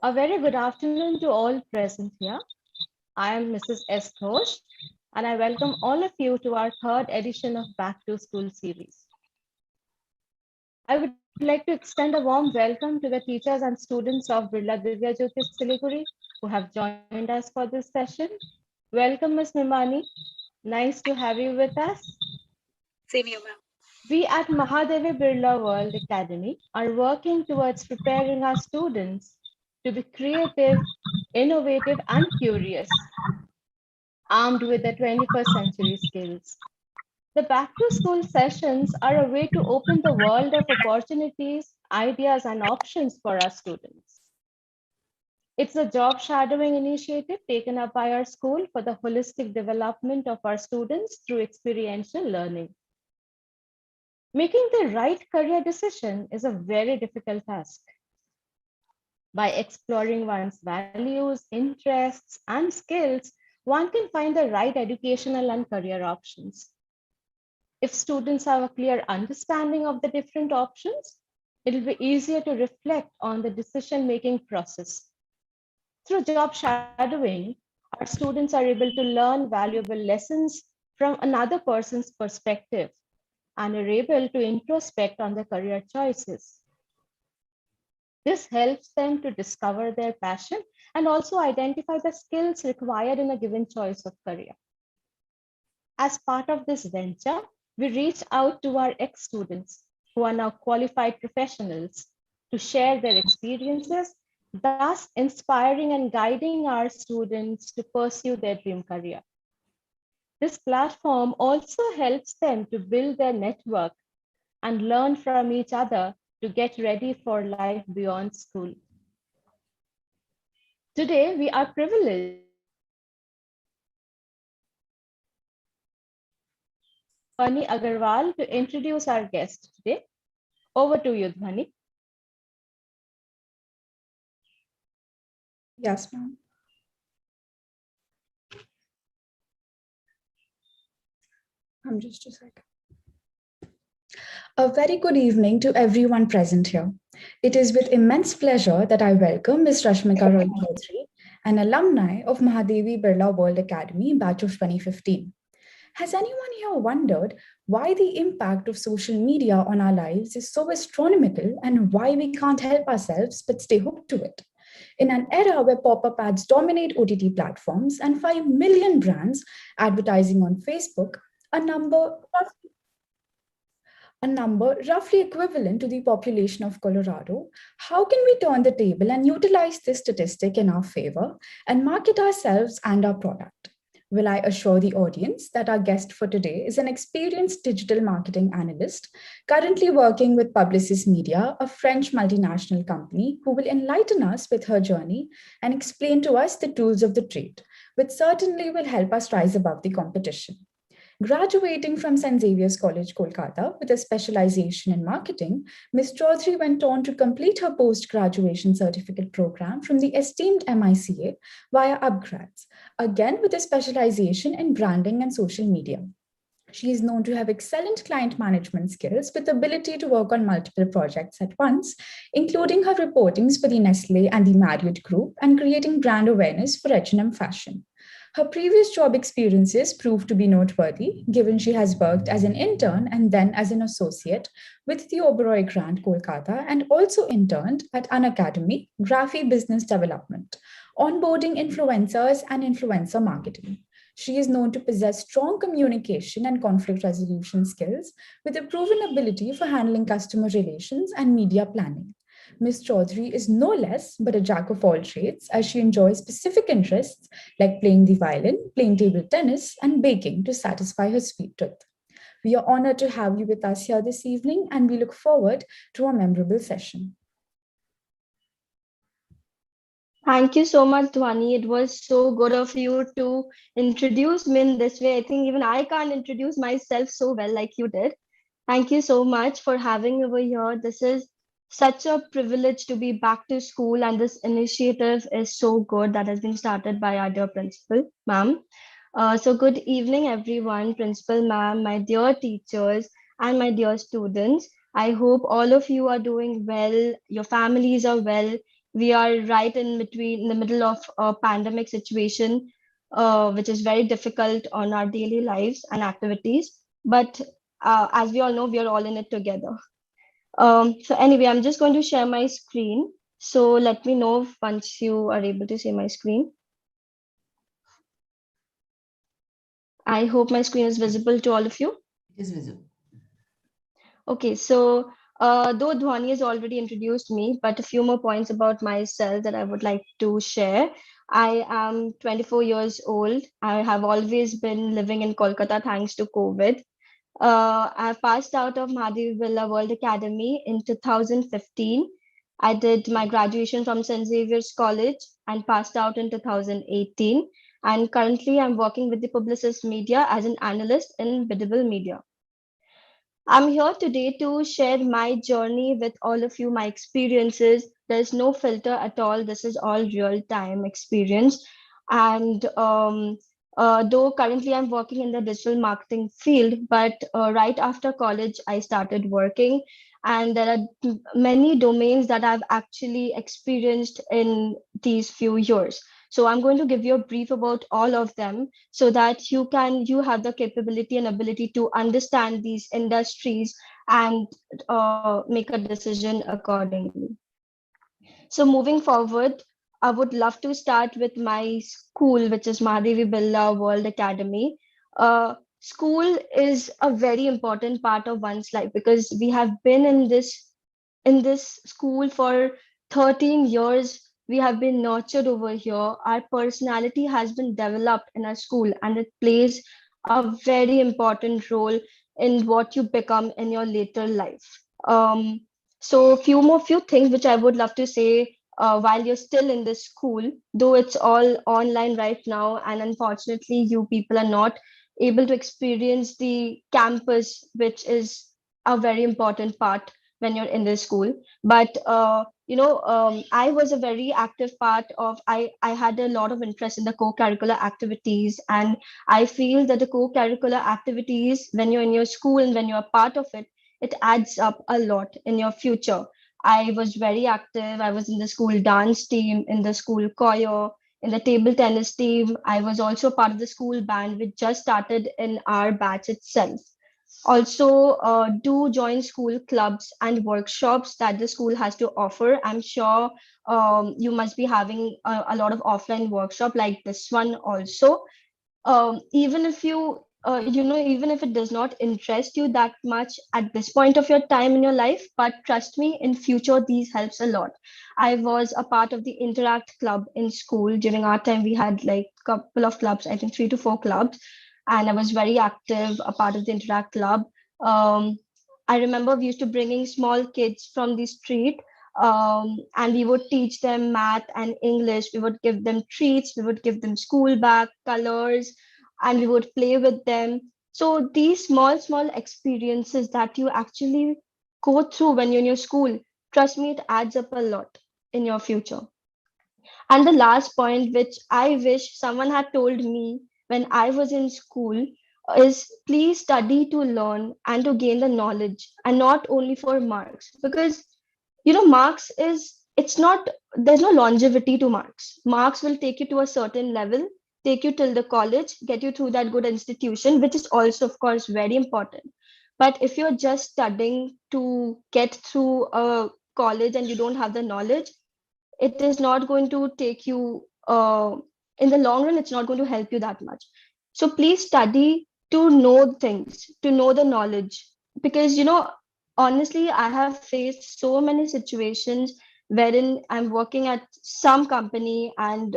A very good afternoon to all present here. I am Mrs. S. Ghosh, and I welcome all of you to our third edition of Back to School series. I would like to extend a warm welcome to the teachers and students of Birla Divya Jyoti Siliguri who have joined us for this session. Welcome, Ms. Mimani. Nice to have you with us. Same here, ma'am. We at Mahadevi Birla World Academy are working towards preparing our students to be creative, innovative, and curious, armed with the 21st century skills. The back to school sessions are a way to open the world of opportunities, ideas, and options for our students. It's a job shadowing initiative taken up by our school for the holistic development of our students through experiential learning. Making the right career decision is a very difficult task. By exploring one's values, interests, and skills, one can find the right educational and career options. If students have a clear understanding of the different options, it will be easier to reflect on the decision-making process. Through job shadowing, our students are able to learn valuable lessons from another person's perspective and are able to introspect on their career choices. This helps them to discover their passion and also identify the skills required in a given choice of career. As part of this venture, we reach out to our ex-students who are now qualified professionals to share their experiences, thus inspiring and guiding our students to pursue their dream career. This platform also helps them to build their network and learn from each other to get ready for life beyond school. Today, we are privileged to welcome Dhwani Agarwal to introduce our guest today. Over to you, Dhwani. Yes, ma'am. Just a second. A very good evening to everyone present here. It is with immense pleasure that I welcome Ms. RASHMIKA Roy Chaudhary, an alumni of Mahadevi Birla World Academy batch of 2015. Has anyone here wondered why the impact of social media on our lives is so astronomical and why we can't help ourselves but stay hooked to it? In an era where pop-up ads dominate OTT platforms and 5 million brands advertising on Facebook, a number roughly equivalent to the population of Colorado, how can we turn the table and utilize this statistic in our favor and market ourselves and our product? Will I assure the audience that our guest for today is an experienced digital marketing analyst currently working with Publicis Media, a French multinational company, who will enlighten us with her journey and explain to us the tools of the trade, which certainly will help us rise above the competition. Graduating from St. Xavier's College, Kolkata, with a specialization in marketing, Ms. Chaudhary went on to complete her post-graduation certificate program from the esteemed MICA via upgrads, again with a specialization in branding and social media. She is known to have excellent client management skills with the ability to work on multiple projects at once, including her reportings for the Nestle and the Marriott Group and creating brand awareness for H&M fashion. Her previous job experiences proved to be noteworthy, given she has worked as an intern and then as an associate with the Oberoi Grand Kolkata and also interned at An Academy, Graphy Business Development, onboarding influencers and influencer marketing. She is known to possess strong communication and conflict resolution skills with a proven ability for handling customer relations and media planning. Ms. Chaudhary is no less but a jack of all trades as she enjoys specific interests like playing the violin, playing table tennis, and baking to satisfy her sweet tooth. We are honored to have you with us here this evening and we look forward to a memorable session. Thank you so much, Dhwani. It was so good of you to introduce me in this way. I think even I can't introduce myself so well like you did. Thank you so much for having me over here. This is such a privilege to be back to school, and this initiative is so good that has been started by our dear principal, ma'am. So good evening, everyone, principal, ma'am, my dear teachers, and my dear students. I hope all of you are doing well, your families are well. We are right in between, in the middle of a pandemic situation, which is very difficult on our daily lives and activities. But as we all know, we are all in it together. So anyway, I'm just going to share my screen. So let me know once you are able to see my screen. I hope my screen is visible to all of you. It is visible. Okay, so though Dhwani has already introduced me, but a few more points about myself that I would like to share. I am 24 years old. I have always been living in Kolkata thanks to COVID. I passed out of Mahadevi Birla World Academy in 2015. I did my graduation from St. Xavier's College and passed out in 2018. And currently, I'm working with the Publicis Media as an analyst in Biddable Media. I'm here today to share my journey with all of you, my experiences. There's no filter at all. This is all real time experience. And though currently I'm working in the digital marketing field, but right after college, I started working. And there are many domains that I've actually experienced in these few years. So I'm going to give you a brief about all of them so that you have the capability and ability to understand these industries and make a decision accordingly. So moving forward, I would love to start with my school, which is Mahadevi Birla World Academy. School is a very important part of one's life because we have been in this school for 13 years. We have been nurtured over here. Our personality has been developed in our school, and it plays a very important role in what you become in your later life. Um, so few things which I would love to say while you're still in this school, though it's all online right now, and unfortunately you people are not able to experience the campus, which is a very important part when you're in this school. But I was a very active part of. I had a lot of interest in the co-curricular activities, and I feel that the co-curricular activities, when you're in your school and when you're part of it, it adds up a lot in your future. I was very active. I was in the school dance team, in the school choir, in the table tennis team. I was also part of the school band, which just started in our batch itself. Also, do join school clubs and workshops that the school has to offer. I'm sure you must be having a lot of offline workshop like this one also. Even if you even if it does not interest you that much at this point of your time in your life, but trust me, in future these helps a lot. I was a part of the interact club in school. During our time we had like couple of clubs, I think 3 to 4 clubs, and I was very active, a part of the interact club. I remember we used to bringing small kids from the street, and we would teach them math and English. We would give them treats, we would give them school bag, colors, and we would play with them. So these small experiences that you actually go through when you're in your school, trust me, it adds up a lot in your future. And the last point, which I wish someone had told me when I was in school, is please study to learn and to gain the knowledge, and not only for marks. Because, marks is, it's not, there's no longevity to marks. Marks will take you to a certain level, take you till the college, get you through that good institution, which is also, of course, very important. But if you're just studying to get through a college and you don't have the knowledge, it is not going to take you in the long run, it's not going to help you that much. So please study to know things, to know the knowledge. Because honestly, I have faced so many situations wherein I'm working at some company, and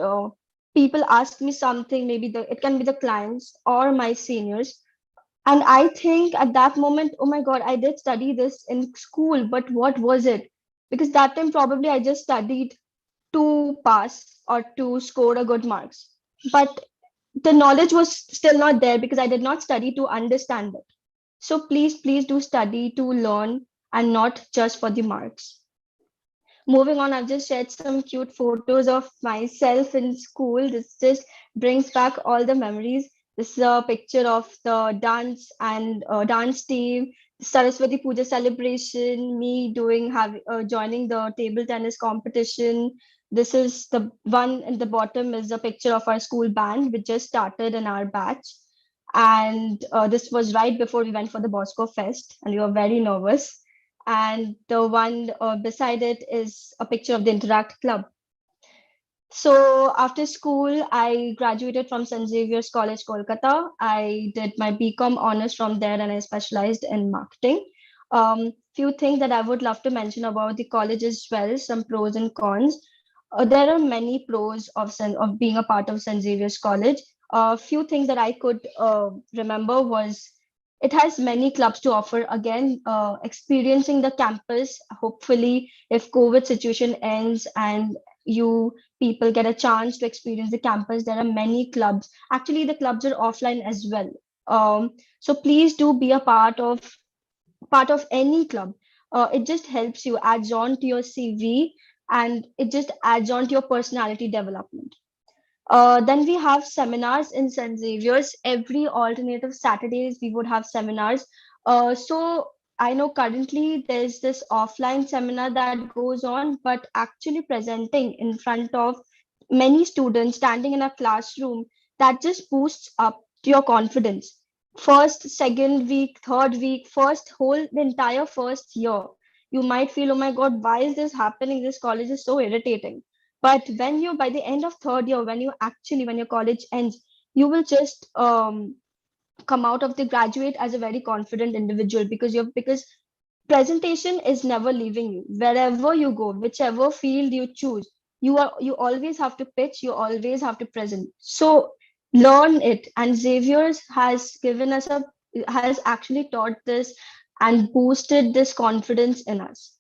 people ask me something, maybe it can be the clients or my seniors, and I think at that moment, oh my god, I did study this in school, but what was it? Because that time probably I just studied to pass or to score a good marks, but the knowledge was still not there because I did not study to understand it. So please do study to learn, and not just for the marks. Moving on, I've just shared some cute photos of myself in school. This just brings back all the memories. This is a picture of the dance and dance team. Saraswati Puja celebration, me joining the table tennis competition. This is the one in the bottom is a picture of our school band, which just started in our batch. And this was right before we went for the Bosco Fest, and we were very nervous. And the one beside it is a picture of the Interact Club. So after school, I graduated from St. Xavier's College, Kolkata. I did my BCom honors from there, and I specialized in marketing. Few things that I would love to mention about the college as well, some pros and cons. There are many pros of being a part of St. Xavier's College. A few things that I could remember was it has many clubs to offer. Again, experiencing the campus. Hopefully, if COVID situation ends and you people get a chance to experience the campus, there are many clubs. Actually, the clubs are offline as well. So please do be a part of any club. It just helps you, adds on to your CV, and it just adds on to your personality development. Then we have seminars in St. Xavier's. Every alternative Saturdays, we would have seminars. So I know currently there's this offline seminar that goes on, but actually presenting in front of many students, standing in a classroom, that just boosts up to your confidence. First, second week, third week, the entire first year, you might feel, oh my God, why is this happening? This college is so irritating. But when you, by the end of third year, when your college ends, you will just come out of the graduate as a very confident individual, because presentation is never leaving you. Wherever you go, whichever field you choose, you always have to pitch, you always have to present. So learn it. And Xavier's has actually taught this and boosted this confidence in us.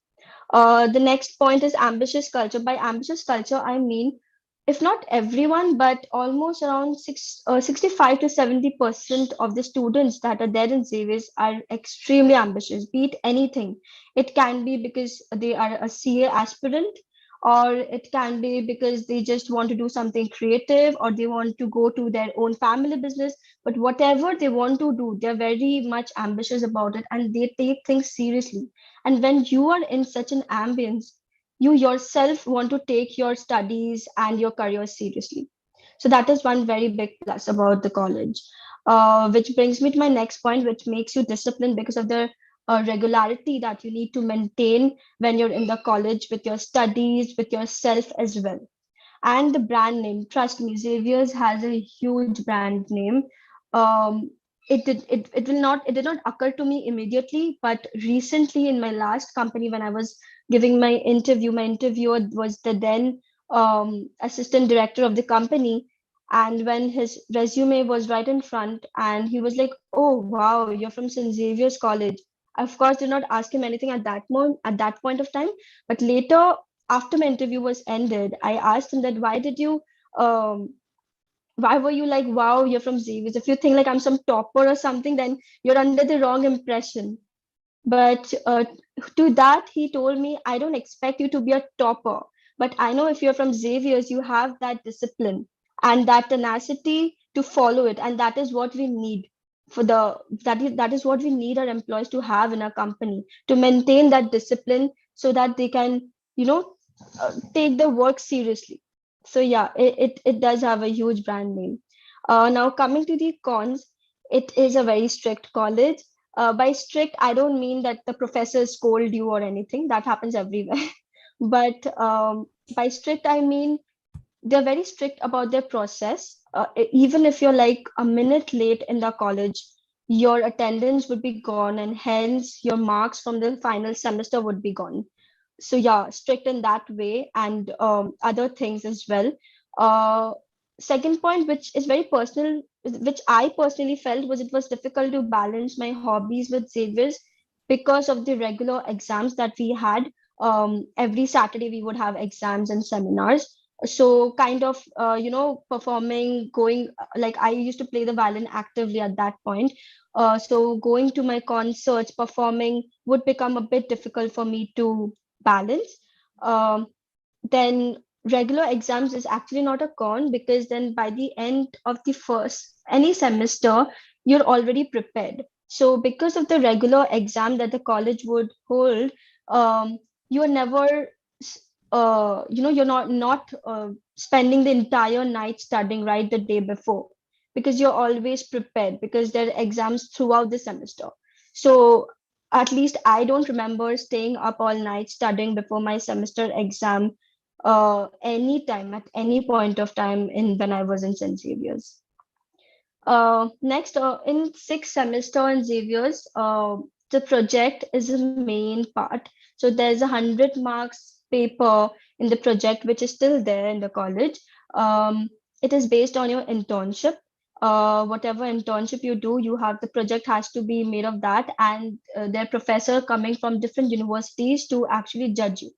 The next point is ambitious culture. By ambitious culture, I mean, if not everyone, but almost around 65 to 70% of the students that are there in Xavier's are extremely ambitious, be it anything. It can be because they are a CA aspirant, or it can be because they just want to do something creative, or they want to go to their own family business. But whatever they want to do, they're very much ambitious about it, and they take things seriously. And when you are in such an ambience, you yourself want to take your studies and your career seriously. So that is one very big plus about the college. Which brings me to my next point, which makes you disciplined because of the regularity that you need to maintain when you're in the college with your studies, with yourself as well. And the brand name, trust me, Xavier's has a huge brand name. It did not occur to me immediately, but recently in my last company, when I was giving my interviewer was the then assistant director of the company. And when his resume was right in front, and he was like, oh wow, you're from St. Xavier's College. I, of course, did not ask him anything at that point of time. But later, after my interview was ended, I asked him that um why were you like, wow, you're from Xavier's? If you think like I'm some topper or something, then you're under the wrong impression. But to that, he told me, I don't expect you to be a topper, but I know if you're from Xavier's, you have that discipline and that tenacity to follow it, and that is what we need that is what we need our employees to have in our company, to maintain that discipline so that they can, take the work seriously. So yeah, it does have a huge brand name. Now coming to the cons, it is a very strict college. By strict, I don't mean that the professors scold you or anything. That happens everywhere. But by strict, I mean they're very strict about their process. Even if you're like a minute late in the college, your attendance would be gone, and hence your marks from the final semester would be gone. So yeah, strict in that way, and other things as well. Uh, Second point, which is very personal, which I personally felt, was it was difficult to balance my hobbies with Xavier's because of the regular exams that we had. Every Saturday we would have exams and seminars. So kind of, performing, going, like I used to play the violin actively at that point. So going to my concerts, performing would become a bit difficult for me to balance. Um, then regular exams is actually not a con, because then by the end of the first any semester, you're already prepared. So because of the regular exam that the college would hold, um, you are never, you're not spending the entire night studying right the day before, because you're always prepared because there are exams throughout the semester. So at least I don't remember staying up all night studying before my semester exam any time at any point of time in when I was in St. Xavier's. Next, in sixth semester in Xavier's, the project is a main part. So there's 100 marks paper in the project, which is still there in the college. Um, it is based on your internship. Whatever internship you do, you have the project has to be made of that, and their professor coming from different universities to actually judge you,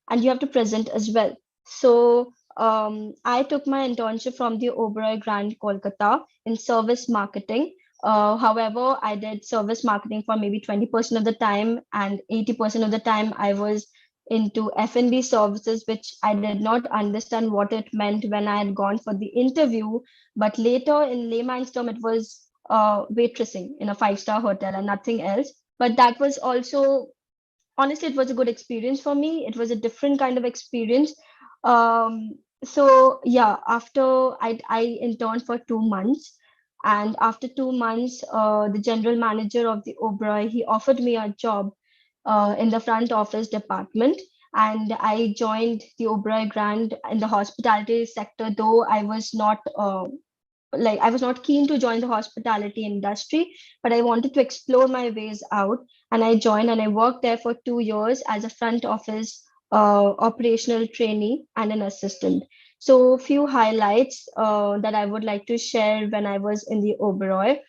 and you have to present as well. So I took my internship from the Oberoi Grand Kolkata in service marketing. However, I did service marketing for maybe 20% of the time, and 80% of the time I was into F&B services, which I did not understand what it meant when I had gone for the interview. But later in layman's term, it was waitressing in a five-star hotel and nothing else. But that was also, honestly, it was a good experience for me. It was a different kind of experience. So yeah, after I interned for 2 months, and after 2 months, the general manager of the Oberoi, he offered me a job in the front office department, and I joined the Oberoi Grand in the hospitality sector, though I was not keen to join the hospitality industry, but I wanted to explore my ways out. And I joined and I worked there for 2 years as a front office operational trainee and an assistant. So, a few highlights that I would like to share when I was in the Oberoi.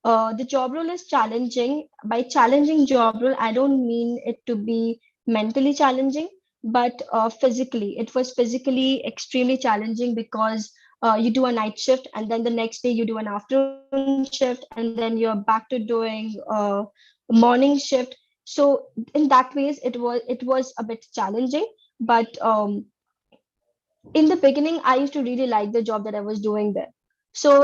The job role is challenging. By challenging job role, I don't mean it to be mentally challenging, but physically. It was physically extremely challenging because you do a night shift, and then the next day you do an afternoon shift, and then you're back to doing morning shift. So in that ways it was a bit challenging, but in the beginning I used to really like the job that I was doing there. So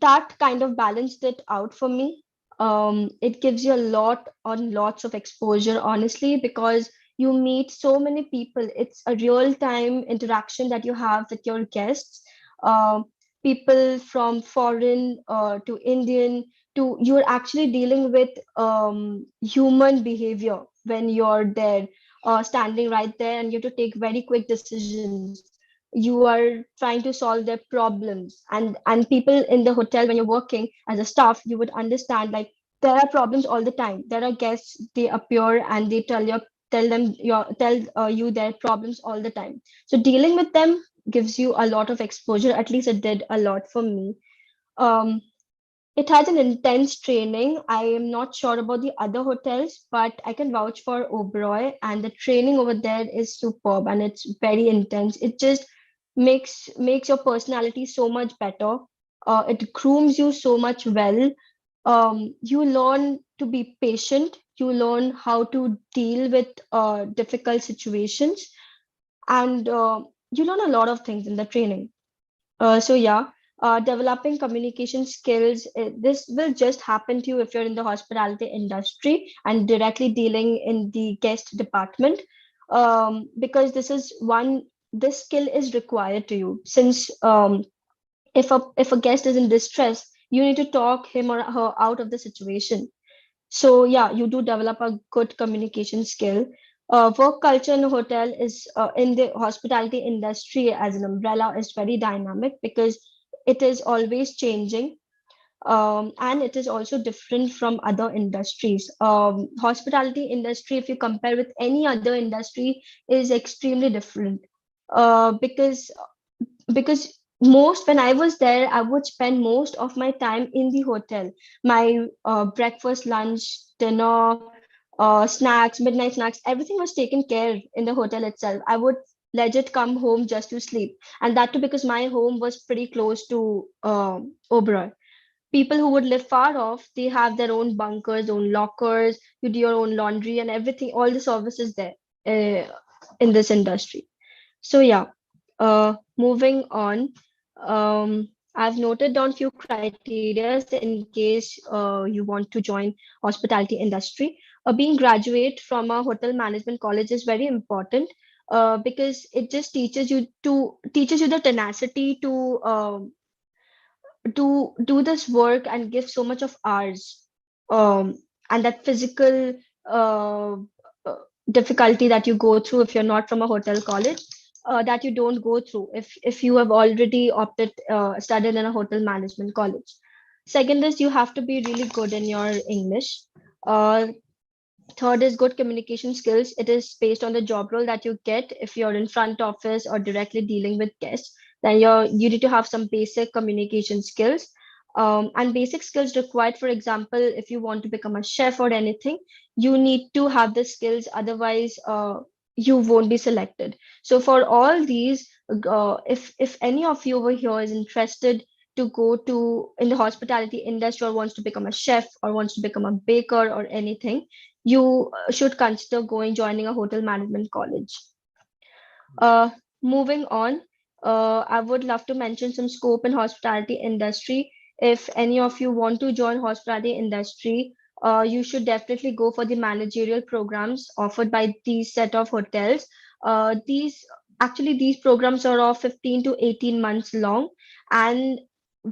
that kind of balanced it out for me. It gives you a lot on lots of exposure, honestly, because you meet so many people. It's a real time interaction that you have with your guests. um, People from foreign to Indian, to you're actually dealing with human behavior when you're there, standing right there, and you have to take very quick decisions. You are trying to solve their problems, and people in the hotel, when you're working as a staff, you would understand, like, there are problems all the time. There are guests, they appear and they tell you their problems all the time. So dealing with them gives you a lot of exposure. At least it did a lot for me. um, it has an intense training. I am not sure about the other hotels, but I can vouch for Oberoi, and the training over there is superb and it's very intense. It just makes your personality so much better. It grooms you so much well. You learn to be patient. You learn how to deal with difficult situations, and you learn a lot of things in the training. So yeah, developing communication skills. This will just happen to you if you're in the hospitality industry and directly dealing in the guest department, because this skill is required to you. Since if a guest is in distress, you need to talk him or her out of the situation. So yeah, you do develop a good communication skill. Work culture in a hotel is in the hospitality industry as an umbrella is very dynamic because it is always changing, and it is also different from other industries. Hospitality industry, if you compare with any other industry, is extremely different, because most when I was there, I would spend most of my time in the hotel. My breakfast, lunch, dinner, snacks, midnight snacks, everything was taken care in the hotel itself. I would legit come home just to sleep, and that too because my home was pretty close to Oberoi. People who would live far off, they have their own bunkers, own lockers. You do your own laundry and everything. All the services there in this industry. So yeah, moving on. I've noted down few criteria in case you want to join hospitality industry. Being graduate from a hotel management college is very important because it just teaches you the tenacity to do this work and give so much of hours, um, and that physical uh, uh, difficulty that you go through if you're not from a hotel college, that you don't go through if you have already opted studied in a hotel management college. Second is you have to be really good in your English. uh, Third is good communication skills. It is based on the job role that you get. If you're in front office or directly dealing with guests, then you need to have some basic communication skills. And basic skills required, for example, if you want to become a chef or anything, you need to have the skills. Otherwise, you won't be selected. So for all these, if any of you over here is interested to go to in the hospitality industry, or wants to become a chef, or wants to become a baker or anything, you should consider joining a hotel management college. Uh, Moving on, I would love to mention some scope in hospitality industry. If any of you want to join hospitality industry, you should definitely go for the managerial programs offered by these set of hotels. These programs are of 15 to 18 months long, and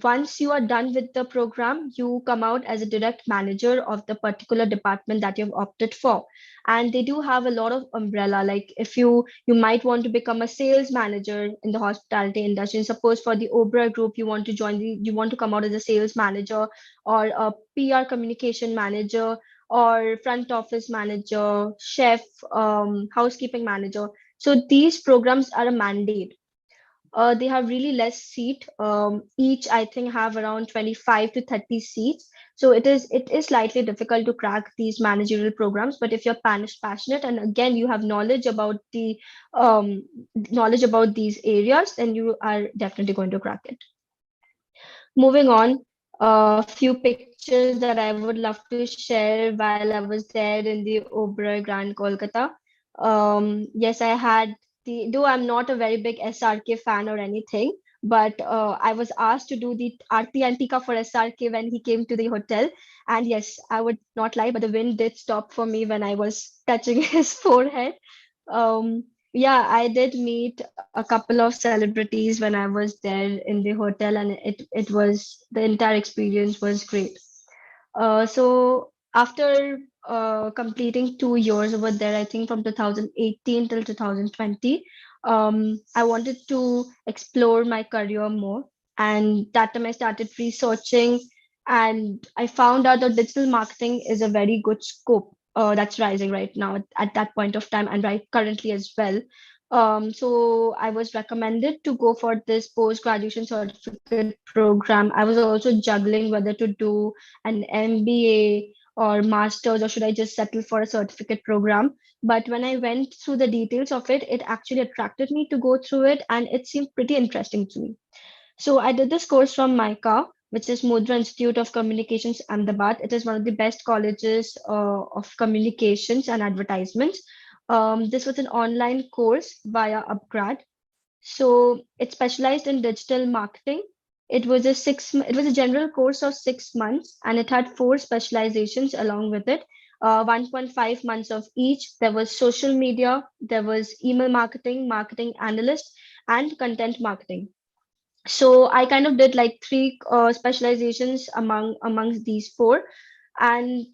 once you are done with the program, you come out as a direct manager of the particular department that you've opted for. And they do have a lot of umbrella, like if you might want to become a sales manager in the hospitality industry. Suppose for the Oberoi group, you want to come out as a sales manager, or a PR communication manager, or front office manager, chef, housekeeping manager. So these programs are a mandate. They have really less seat. Each I think have around 25 to 30 seats. So it is slightly difficult to crack these managerial programs. But if you're passionate, and again you have um, knowledge about these areas, then you are definitely going to crack it. Moving on, a few pictures that I would love to share while I was there in the Oberoi Grand Kolkata. Yes, I had though I'm not a very big SRK fan or anything, but I was asked to do the Aarti Antika for SRK when he came to the hotel. And yes, I would not lie, but the wind did stop for me when I was touching his forehead. Yeah, I did meet a couple of celebrities when I was there in the hotel, and the entire experience was great. So after completing 2 years over there, I think from 2018 till 2020, I wanted to explore my career more. And that time I started researching, and I found out that digital marketing is a very good scope that's rising right now at that point of time, and right currently as well. So I was recommended to go for this post-graduation certificate program. I was also juggling whether to do an MBA or master's, or should I just settle for a certificate program. But when I went through the details of it, it actually attracted me to go through it, and it seemed pretty interesting to me. So I did this course from MICA, which is Mudra Institute of Communications, Ahmedabad. It is one of the best colleges of communications and advertisements. This was an online course via Upgrad. So it specialized in digital marketing. It was a general course of 6 months, and it had four specializations along with it. 1.5 months of each. There was social media, there was email marketing, marketing analyst, and content marketing. So I kind of did like three specializations amongst these four, and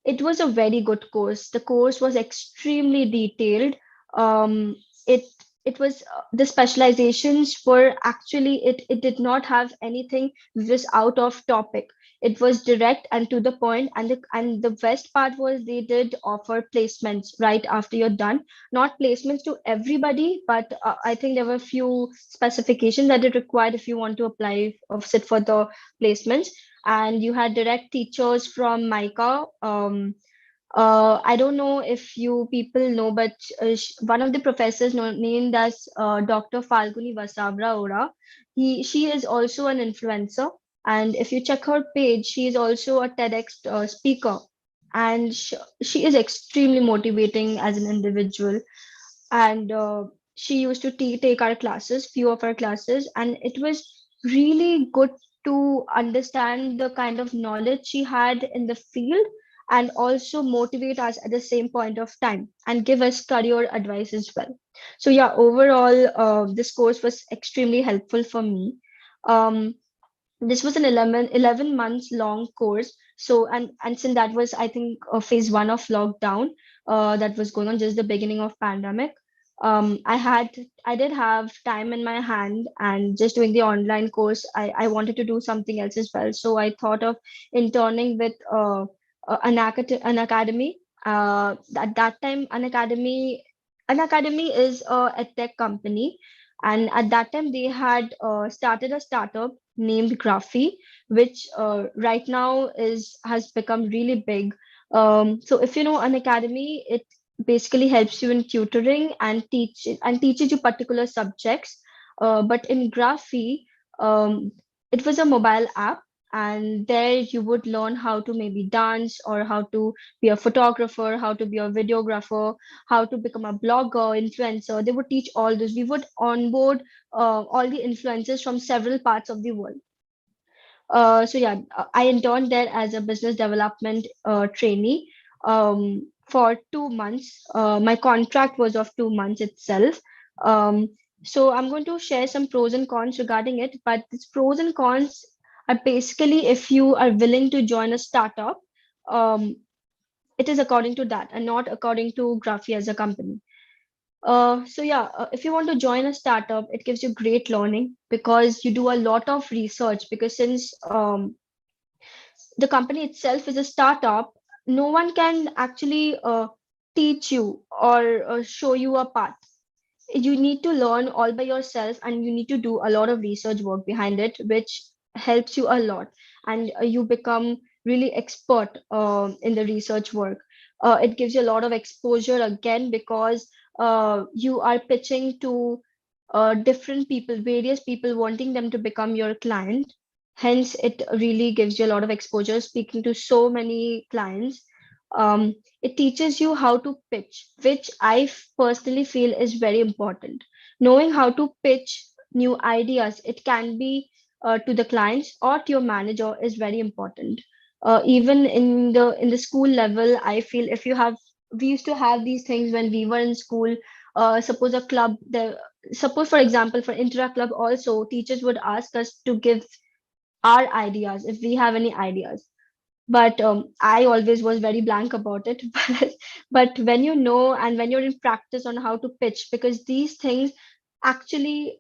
it was a very good course. The course was extremely detailed. um, it it was the specializations were actually, it did not have anything which was out of topic. It was direct and to the point, and the best part was they did offer placements right after you're done. Not placements to everybody, but I think there were a few specifications that it required if you want to apply or sit for the placements. And you had direct teachers from MICA. I don't know if you people know, but one of the professors named as Dr. Falguni Vasavra Ora, she is also an influencer. And if you check her page, she is also a TEDx speaker. And she is extremely motivating as an individual. And she used to take our classes, few of our classes, and it was really good to understand the kind of knowledge she had in the field, and also motivate us at the same point of time and give us career advice as well. So yeah, overall, this course was extremely helpful for me. Um, this was an 11 months long course. So, and since that was, I think, phase one of lockdown, that was going on just the beginning of pandemic, I did have time in my hand, and just doing the online course, I wanted to do something else as well. So I thought of interning with an academy. At that time, an academy is a tech company, and at that time they had started a startup named Graphy, which right now is has become really big. So if you know an academy, it basically helps you in tutoring and teaches you particular subjects. But in Graphy, it was a mobile app, and there you would learn how to maybe dance, or how to be a photographer, how to be a videographer, how to become a blogger, influencer. They would teach all this. We would onboard all the influencers from several parts of the world. So yeah, I interned there as a business development trainee for 2 months. My contract was of 2 months itself. Um, so I'm going to share some pros and cons regarding it. But these pros and cons are basically, if you are willing to join a startup, um, it is according to that and not according to Graphy as a company. So yeah, if you want to join a startup, it gives you great learning because you do a lot of research. Because since the company itself is a startup, no one can actually teach you or show you a path. You need to learn all by yourself, and you need to do a lot of research work behind it, which helps you a lot. And you become really expert in the research work. It gives you a lot of exposure again, because you are pitching to different people, various people, wanting them to become your client. Hence it really gives you a lot of exposure speaking to so many clients. It teaches you how to pitch, which personally feel is very important. Knowing how to pitch new ideas, it can be to the clients or to your manager, is very important. Even in the school level, I feel, if you have we used to have these things when we were in school. Suppose a club, suppose for example, for intra club also, teachers would ask us to give our ideas if we have any ideas. But I always was very blank about it. But when you know, and when you're in practice on how to pitch, because these things actually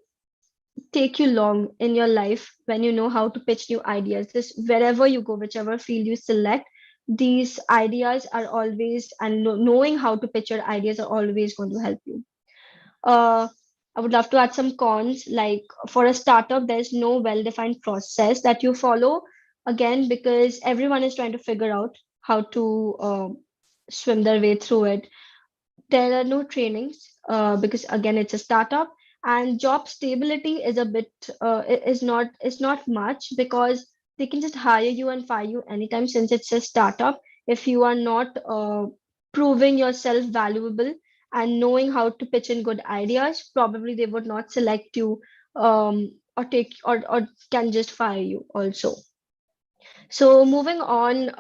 take you long in your life, when you know how to pitch new ideas, this wherever you go, whichever field you select, these ideas are always, and knowing how to pitch your ideas are always going to help you. uh, I would love to add some cons. Like, for a startup, there's no well-defined process that you follow. Again, because everyone is trying to figure out how to swim their way through it. There are no trainings, because again, it's a startup, and job stability is a bit is not much, because they can just hire you and fire you anytime, since it's a startup. If you are not proving yourself valuable and knowing how to pitch in good ideas, probably they would not select you, or can just fire you also. So moving on,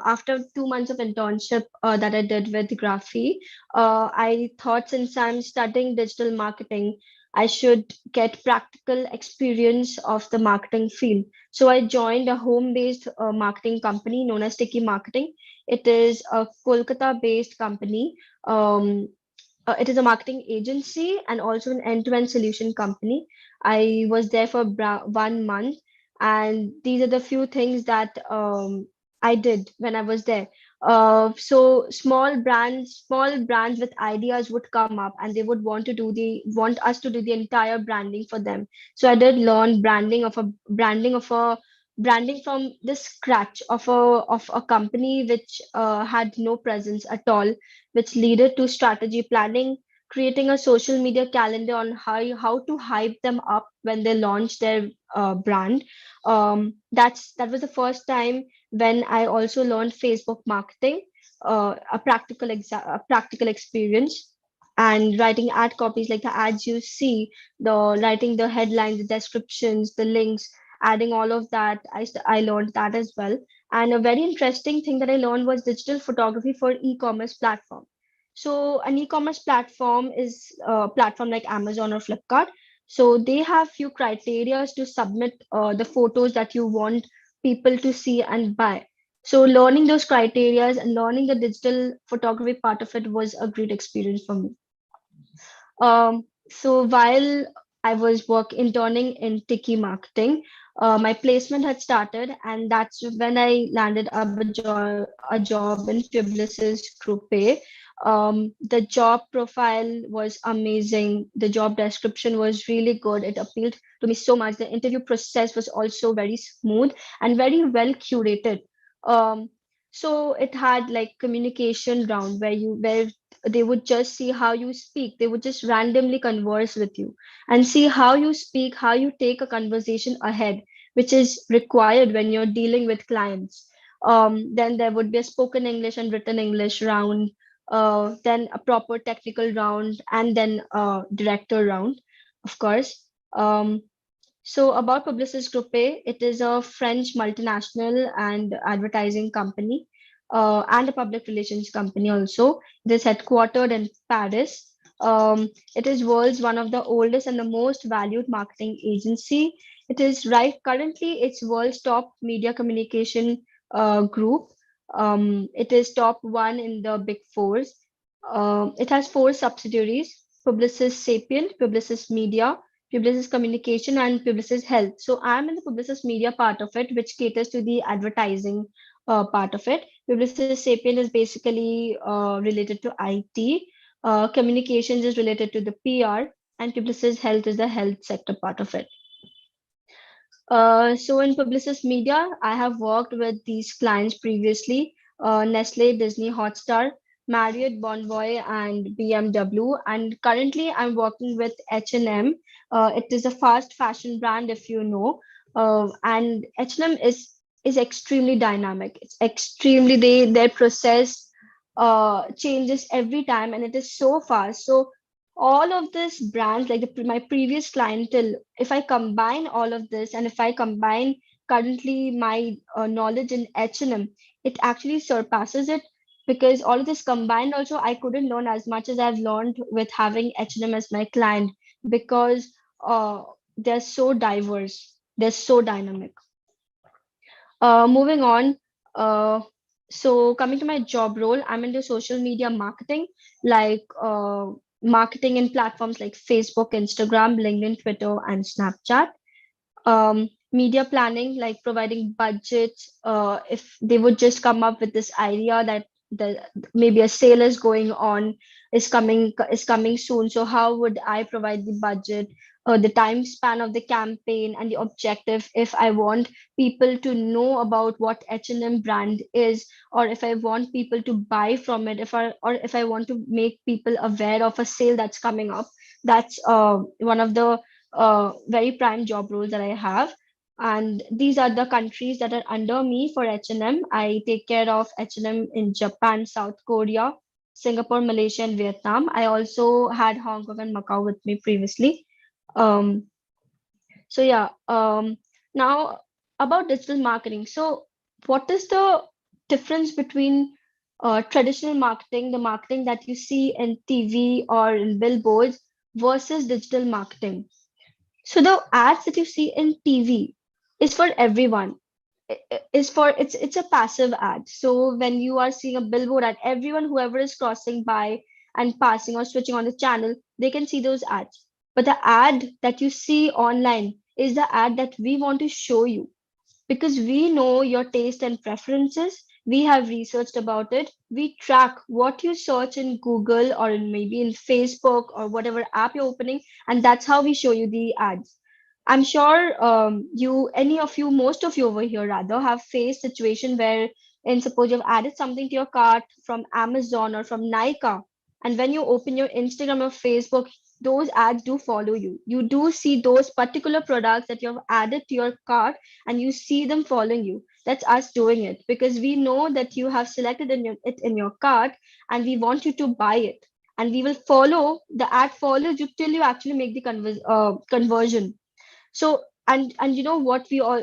after 2 months of internship that I did with Graphy, I thought, since I'm studying digital marketing, I should get practical experience of the marketing field. So I joined a home-based marketing company known as Sticky Marketing. It is a Kolkata-based company. It is a marketing agency and also an end-to-end solution company. I was there for 1 month, and these are the few things that I did when I was there. So small brands with ideas would come up, and they would want us to do the entire branding for them. So I did learn branding from the scratch of a company which had no presence at all, which led to strategy planning, creating a social media calendar on how to hype them up when they launch their brand. That was the first time when I also learned Facebook marketing, a practical experience. and writing ad copies, like the ads you see, the writing the headlines, the descriptions, the links, adding all of that. I learned that as well. And a very interesting thing that I learned was digital photography for e-commerce platform. So an e-commerce platform is a platform like Amazon or Flipkart. So they have few criteria to submit the photos that you want people to see and buy. So learning those criteria and learning the digital photography part of it was a great experience for me. So while I was interning in Tiki marketing, my placement had started, and that's when I landed a job in Publicis Groupe. The job profile was amazing. The job description was really good. It appealed to me so much. The interview process was also very smooth and very well curated. Um, so it had like communication round where they would just see how you speak. They would just randomly converse with you and see how you speak, how you take a conversation ahead, which is required when you're dealing with clients. Then there would be a spoken English and written English round, then a proper technical round, and then a director round, of course. So about Publicis Groupe, it is a French multinational and advertising company, and a public relations company also. It is headquartered in Paris. It is world's one of the oldest and the most valued marketing agency. It is right currently it's world's top media communication group. It is top one in the big fours. It has four subsidiaries: Publicis Sapient, Publicis Media, Publicis Communication, and Publicis Health. So I'm in the Publicis Media part of it, which caters to the advertising part of it. Publicis Sapient is basically related to IT. Communications is related to the PR, and Publicis Health is the health sector part of it. So in Publicis Media, I have worked with these clients previously: Nestle, Disney, Hotstar, Marriott, Bonvoy, and BMW. And currently, I'm working with H&M. It is a fast fashion brand, if you know. And H&M is extremely dynamic. It's extremely their process changes every time, and it is so fast. So all of this brands, like my previous clientele, if I combine all of this and if I combine currently my knowledge in H&M, it actually surpasses it, because all of this combined also I couldn't learn as much as I've learned with having H&M as my client, because they're so diverse, they're so dynamic. Moving on, uh, so coming to my job role, I'm into social media marketing, like marketing in platforms like Facebook, Instagram, LinkedIn, Twitter, and Snapchat. Media planning, like providing budgets. If they would just come up with this idea that maybe a sale is going on, is coming soon. So how would I provide the budget, the time span of the campaign, and the objective? If I want people to know about what H&M brand is, or if I want people to buy from it, if I want to make people aware of a sale that's coming up, that's one of the very prime job roles that I have. And these are the countries that are under me for H&M. I take care of H&M in Japan, South Korea, Singapore, Malaysia, and Vietnam. I also had Hong Kong and Macau with me previously. Um, so yeah, now about digital marketing. So what is the difference between traditional marketing, the marketing that you see in TV or in billboards, versus digital marketing? So the ads that you see in TV is for everyone. Is for it's a passive ad. So when you are seeing a billboard ad, everyone, whoever is crossing by and passing or switching on the channel, they can see those ads. But the ad that you see online is the ad that we want to show you, because we know your taste and preferences. We have researched about it. We track what you search in Google or maybe in Facebook or whatever app you're opening, and that's how we show you the ads. I'm sure any of you, most of you over here rather, have faced situation where, and suppose you've added something to your cart from Amazon or from Nika, and when you open your Instagram or Facebook, those ads do follow you. You do see those particular products that you've added to your cart, and you see them following you. That's us doing it, because we know that you have selected it in your cart, and we want you to buy it. and we will follow the ad follows you till you actually make the conversion. So and you know what we all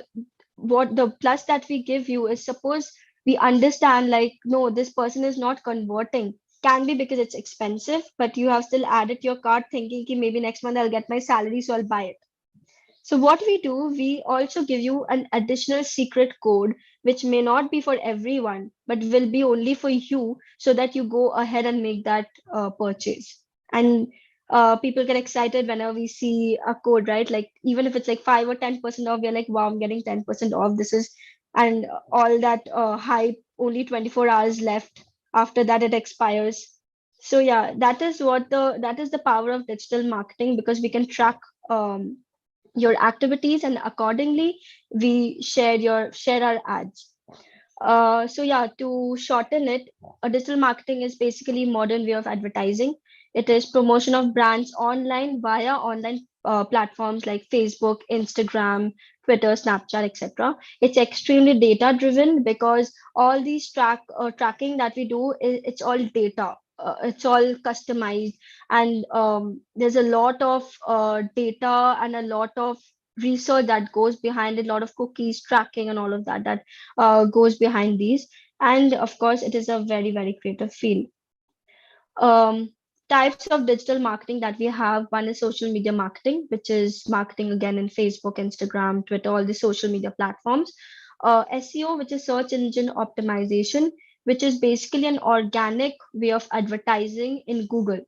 what the plus that we give you is, suppose we understand like, no, this person is not converting, can be because it's expensive, but you have still added your cart thinking ki maybe next month I'll get my salary, so I'll buy it. So what we do, we also give you an additional secret code, which may not be for everyone, but will be only for you, so that you go ahead and make that purchase. And people get excited whenever we see a code, right? Like even if it's like 5 or 10% off, we're like, wow, I'm getting 10% off. This is, and all that hype, only 24 hours left. After that, it expires. So yeah, that is the power of digital marketing, because we can track your activities, and accordingly we share our ads. So yeah, to shorten it, digital marketing is basically modern way of advertising. It is promotion of brands online via online platforms like Facebook, Instagram, Twitter, Snapchat, etc. It's extremely data driven, because all these tracking that we do, it's all data. It's all customized, and there's a lot of data and a lot of research that goes behind it, a lot of cookies tracking and all of that goes behind these. And of course, it is a very, very creative field. Um, Types of digital marketing that we have, one is social media marketing, which is marketing again in Facebook, Instagram, Twitter, all the social media platforms. SEO, which is search engine optimization, which is basically an organic way of advertising in Google.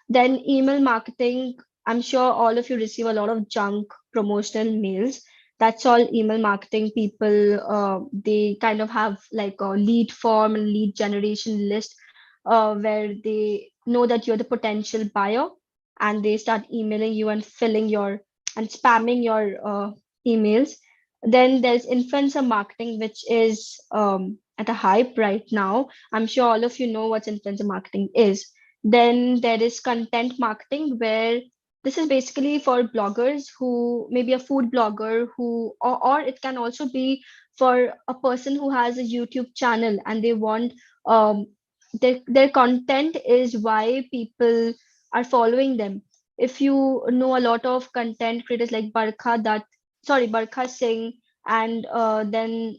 Then email marketing, I'm sure all of you receive a lot of junk promotional mails. That's all email marketing. People, they kind of have like a lead form and lead generation list, where they know that you're the potential buyer, and they start emailing you and filling your and spamming your emails. Then there's influencer marketing, which is at a hype right now. I'm sure all of you know what influencer marketing is. Then there is content marketing, where this is basically for bloggers who maybe a food blogger who, or it can also be for a person who has a YouTube channel and they want their content is why people are following them. If you know a lot of content creators like Barkha Singh, and then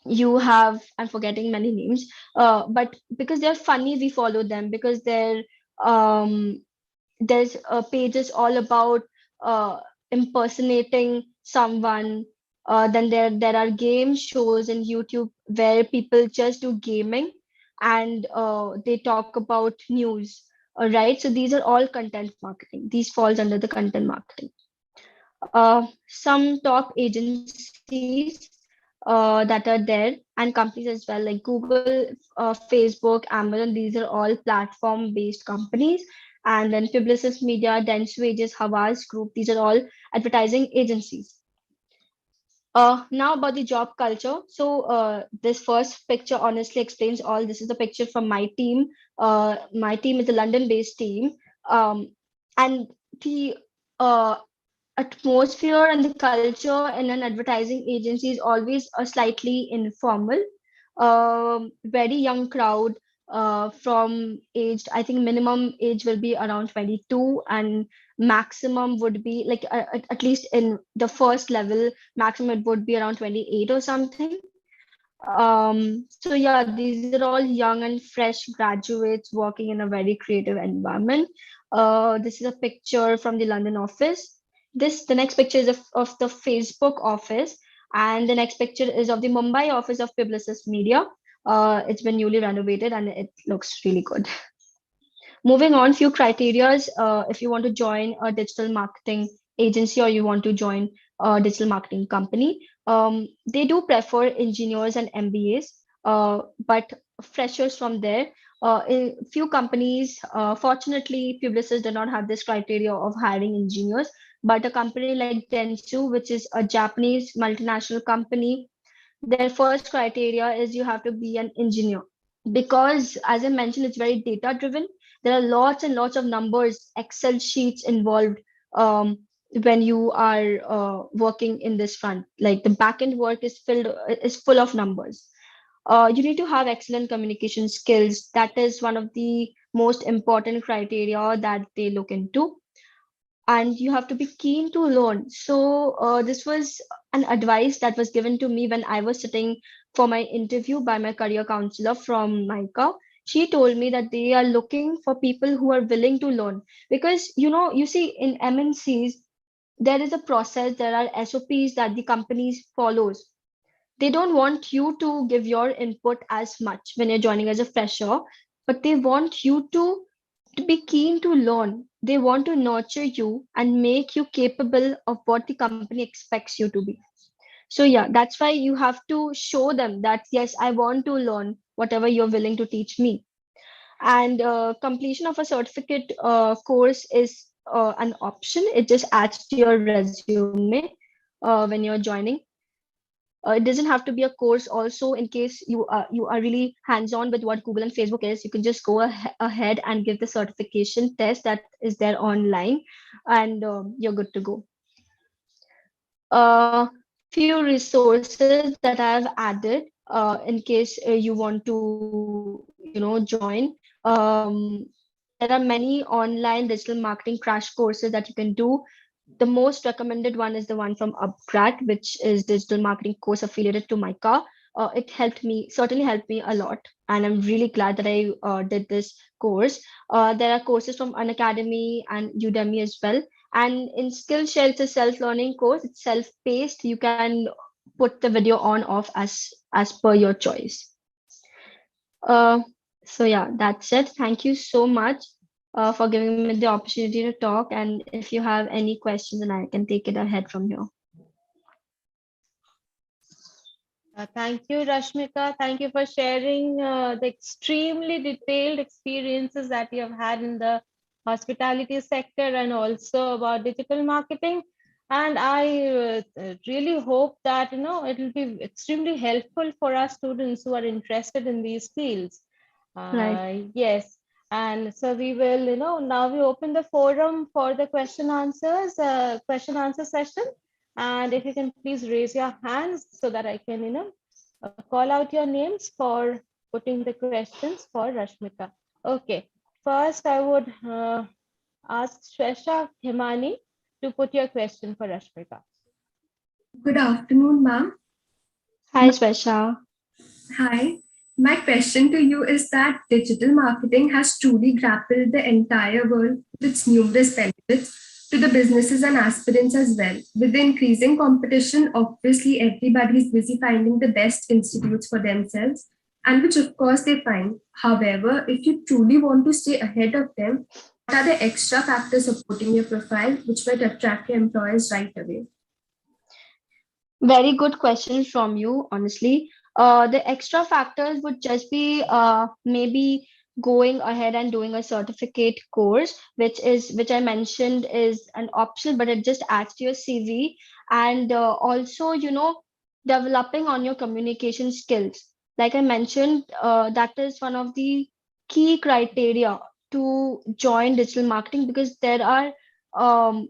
you have, I'm forgetting many names, but because they're funny, we follow them, because um there's pages all about uh, impersonating someone. Then there are game shows in YouTube where people just do gaming, and they talk about news. All right, so these are all content marketing. These falls under the content marketing. Some top agencies that are there, and companies as well, like Google, Facebook, Amazon. These are all platform-based companies. And then Publicis Media, Dense Wages, Havas Group. These are all advertising agencies. Now about the job culture. So this first picture honestly explains all. This is a picture from my team. My team is a London-based team, and the uh, atmosphere and the culture in an advertising agency is always a slightly informal. Very young crowd, from aged, I think minimum age will be around 22, and maximum would be like at least in the first level, maximum it would be around 28 or something. So yeah, these are all young and fresh graduates working in a very creative environment. This is a picture from the London office. The next picture is of the Facebook office, and the next picture is of the Mumbai office of Publicis Media. It's been newly renovated and it looks really good. Moving on, few criterias if you want to join a digital marketing agency or you want to join a digital marketing company. They do prefer engineers and MBAs, but freshers from there. In few companies, fortunately, Publicis do not have this criteria of hiring engineers, but a company like Dentsu, which is a Japanese multinational company, their first criteria is you have to be an engineer, because as I mentioned, it's very data driven. There are lots and lots of numbers, Excel sheets involved, when you are working in this front. Like the backend work is full of numbers. You need to have excellent communication skills. That is one of the most important criteria that they look into, and you have to be keen to learn. So this was an advice that was given to me when I was sitting for my interview by my career counselor from Nika. She told me that they are looking for people who are willing to learn, because you see, in MNCs there is a process, there are SOPs that the companies follows. They don't want you to give your input as much when you're joining as a fresher, but they want you to be keen to learn. They want to nurture you and make you capable of what the company expects you to be. So yeah, that's why you have to show them that yes, I want to learn whatever you're willing to teach me. And completion of a certificate course is an option. It just adds to your resume when you're joining. It doesn't have to be a course. Also, in case you are really hands-on with what Google and Facebook is, you can just go ahead and give the certification test that is there online, and you're good to go. Few resources that I have added in case you want to join. There are many online digital marketing crash courses that you can do. The most recommended one is the one from Upgrad, which is digital marketing course affiliated to Micah. It certainly helped me a lot, and I'm really glad that I did this course. There are courses from Unacademy and Udemy as well. And in Skillshare, it's a self-learning course. It's self-paced. You can put the video on off as per your choice. Uh, so yeah, that's it. Thank you so much for giving me the opportunity to talk. And if you have any questions, then I can take it ahead from here. Thank you, Rashmika. Thank you for sharing the extremely detailed experiences that you have had in the hospitality sector and also about digital marketing. And I really hope that it will be extremely helpful for our students who are interested in these fields. Right. Yes. And so we will, now we open the forum for the question answer session. And if you can please raise your hands so that I can, call out your names for putting the questions for Rashmika. Okay. First, I would ask Shwesha Himani to put your question for Rashmika. Good afternoon, ma'am. Hi, Swesha. Hi. My question to you is that digital marketing has truly grappled the entire world with its numerous benefits to the businesses and aspirants as well. With the increasing competition, obviously everybody is busy finding the best institutes for themselves, and which of course they find. However, if you truly want to stay ahead of them, what are the extra factors supporting your profile which might attract your employers right away? Very good question from you, honestly. The extra factors would just be maybe going ahead and doing a certificate course, which I mentioned is an option, but it just adds to your CV. And also, developing on your communication skills. Like I mentioned, that is one of the key criteria to join digital marketing, because there are um,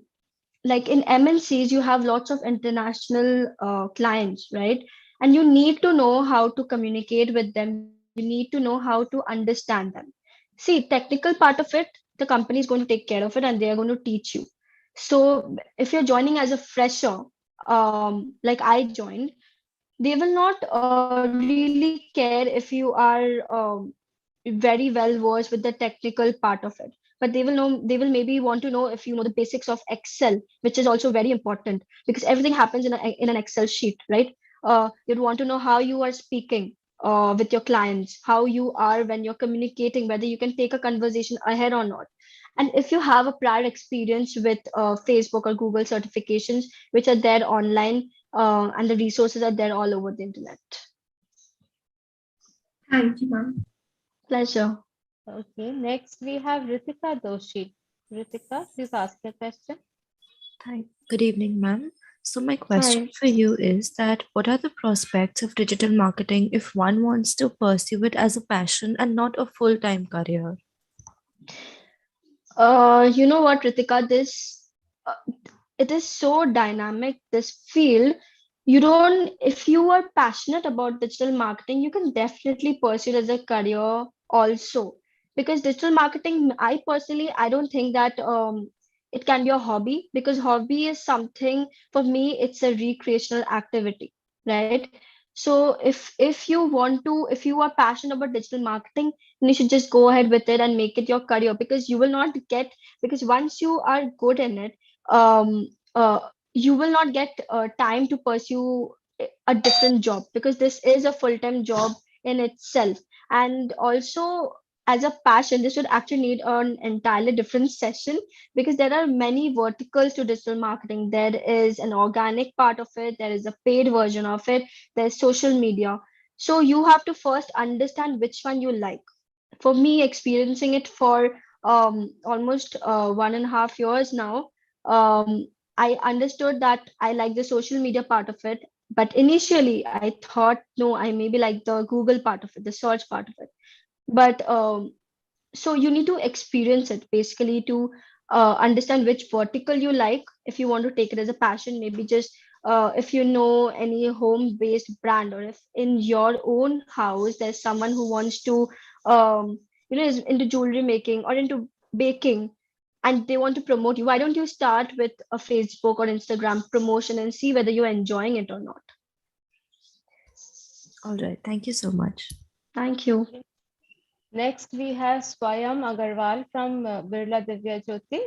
like in MNCs, you have lots of international clients, right? And you need to know how to communicate with them. You need to know how to understand them. See, technical part of it, the company is going to take care of it and they are going to teach you. So if you're joining as a fresher, like I joined, they will not really care if you are very well versed with the technical part of it, but they will maybe want to know if you know the basics of Excel, which is also very important, because everything happens in an Excel sheet, right? You'd want to know how you are speaking with your clients, how you are when you're communicating, whether you can take a conversation ahead or not. And if you have a prior experience with Facebook or Google certifications, which are there online, and the resources are there all over the internet. Thank you, ma'am. Pleasure. Okay. Next, we have Ritika Doshi. Ritika, please ask your question. Hi, good evening, ma'am. So my question Hi. for you is that what are the prospects of digital marketing if one wants to pursue it as a passion and not a full-time career? You know what, Ritika, this uh, it is so dynamic, this field. If you are passionate about digital marketing, you can definitely pursue it as a career also. Because digital marketing, I personally, I don't think that it can be a hobby, because hobby is something, for me, it's a recreational activity, right? So if you want to, if you are passionate about digital marketing, then you should just go ahead with it and make it your career, because you will not get, because once you are good in it, um uh, you will not get time to pursue a different job, because this is a full-time job in itself. And also, as a passion, this would actually need an entirely different session, because there are many verticals to digital marketing. There is an organic part of it, there is a paid version of it, there's social media. So you have to first understand which one you like. For me, experiencing it for almost 1.5 years now, I understood that I like the social media part of it. But initially, I thought, no, I maybe like the Google part of it, the search part of it. But so you need to experience it basically to understand which vertical you like. If you want to take it as a passion, maybe just if you know any home based brand, or if in your own house there's someone who wants to is into jewelry making or into baking, and they want to promote you, why don't you start with a Facebook or Instagram promotion and see whether you're enjoying it or not. All right. Thank you so much. Thank you. Next, we have Swayam Agarwal from Birla Divya Jyoti.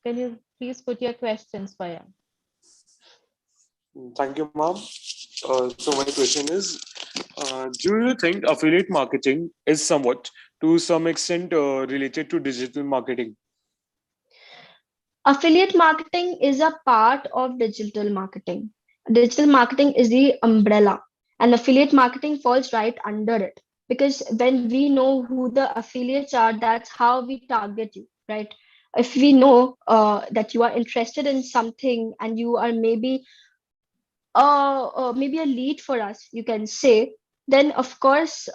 Can you please put your questions, Swayam? Thank you, ma'am. So my question is, do you think affiliate marketing is somewhat, to some extent, related to digital marketing? Affiliate marketing is a part of digital marketing. Digital marketing is the umbrella, and affiliate marketing falls right under it. Because when we know who the affiliates are, that's how we target you, right? If we know that you are interested in something and you are maybe a lead for us, you can say, then of course